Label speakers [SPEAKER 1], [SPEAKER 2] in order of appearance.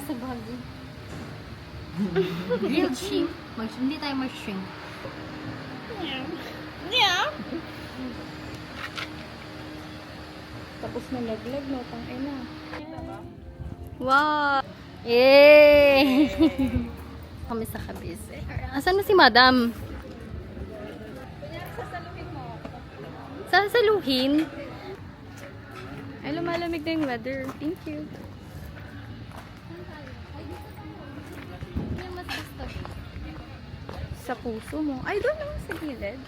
[SPEAKER 1] sa bago. Grilled sheep. Hindi tayo mag-shrink.
[SPEAKER 2] Yeah. Tapos na laglag, no? Tangina.
[SPEAKER 1] Wow! Yay! Kami sa Cavite. Asan na si Madam? Sasaluhin?
[SPEAKER 2] Ay, lumalamig na yung weather. Thank you. Sa puso mo. Ay, doon naman sa gilid.